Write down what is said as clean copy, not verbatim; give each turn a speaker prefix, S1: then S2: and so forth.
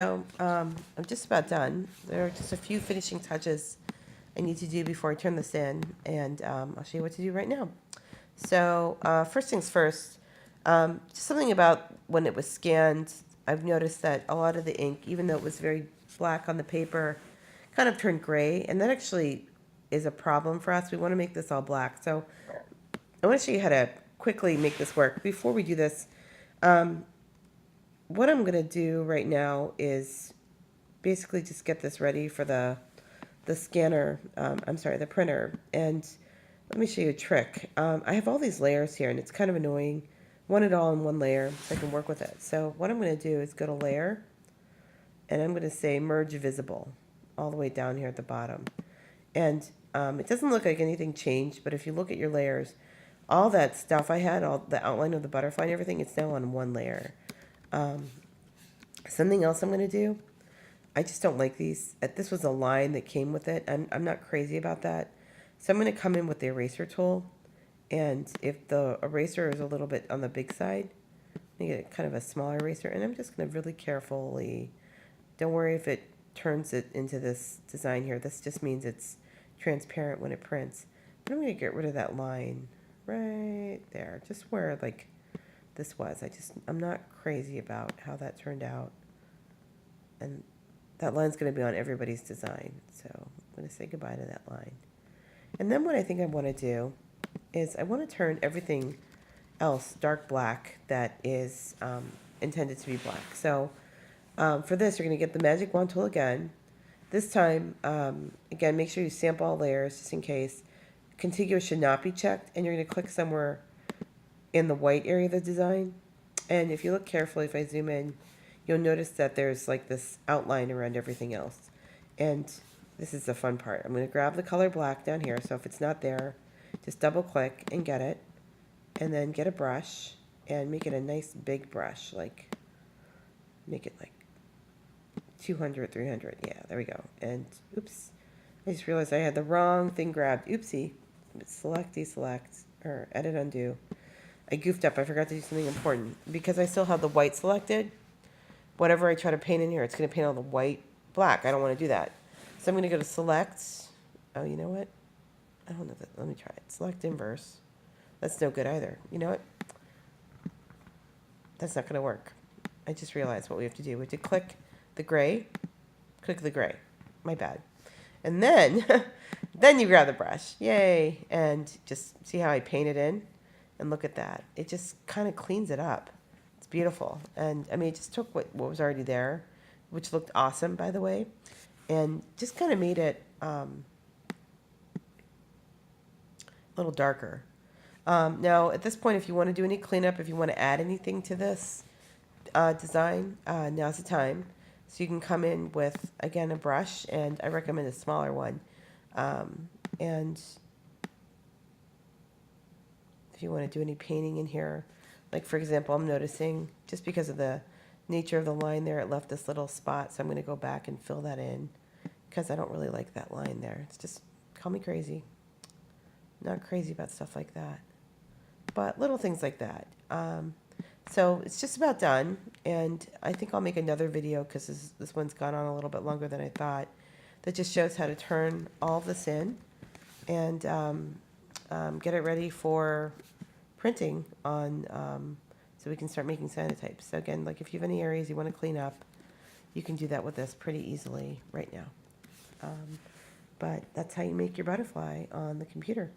S1: So, I'm just about done. There are just a few finishing touches I need to do before I turn this in, and I'll show you what to do right now. So, first things first, just something about when it was scanned, I've noticed that a lot of the ink, even though it was very black on the paper, kind of turned gray, and that actually is a problem for us. We want to make this all black. So, I want to show you how to quickly make this work. Before we do this, um, what I'm going to do right now is basically just get this ready for the scanner, I'm sorry, the printer. And let me show you a trick. I have all these layers here, and it's kind of annoying. I want it all in one layer so I can work with it. So what I'm going to do is go to Layer, and I'm going to say Merge Visible all the way down here at the bottom. And it doesn't look like anything changed, but if you look at your layers, all that stuff I had, all the outline of the butterfly and everything, it's now on one layer. Something else I'm going to do, I just don't like these. This was a line that came with it. I'm not crazy about that. So I'm going to come in with the eraser tool. And if the eraser is a little bit on the big side, I get kind of a smaller eraser. And I'm just going to really carefully, don't worry if it turns it into this design here. This just means it's transparent when it prints. But I'm going to get rid of that line right there. Just where like this was. I'm not crazy about how that turned out. And that line's going to be on everybody's design. So I'm going to say goodbye to that line. And then what I think I want to do is I want to turn everything else dark black that is intended to be black. So for this, you're going to get the magic wand tool again. This time, again, make sure you sample all layers just in case. Contiguous should not be checked, and you're going to click somewhere in the white area of the design. And if you look carefully, if I zoom in, you'll notice that there's like this outline around everything else. And this is the fun part. I'm going to grab the color black down here. So if it's not there, just double click and get it. And then get a brush and make it a nice big brush. Like, make it like 200, 300. Yeah, there we go. And oops, I just realized I had the wrong thing grabbed. Oopsie. Select, deselect, or edit, undo. I goofed up. I forgot to do something important. Because I still have the white selected, whatever I try to paint in here, it's going to paint all the white black. I don't want to do that. So I'm going to go to select. Oh, you know what? I don't know that. Let me try it. Select inverse. That's no good either. You know what? That's not going to work. I just realized what we have to do. We have to click the gray. Click the gray. My bad. And then, then you grab the brush. Yay. And just see how I painted in? And look at that. It just kind of cleans it up. It's beautiful. And I mean, it just took what was already there, which looked awesome, by the way, and just kind of made it a little darker. Now, at this point, if you want to do any cleanup, if you want to add anything to this design, now's the time. So you can come in with, again, a brush, and I recommend a smaller one. And if you want to do any painting in here, like for example, I'm noticing just because of the nature of the line there, it left this little spot. So I'm going to go back and fill that in because I don't really like that line there. It's just, call me crazy. Not crazy about stuff like that, but little things like that. So it's just about done. And I think I'll make another video because this one's gone on a little bit longer than I thought, that just shows how to turn all of this in and get it ready for printing on, so we can start making cyanotypes. So again, like if you have any areas you want to clean up, you can do that with this pretty easily right now. But that's how you make your butterfly on the computer.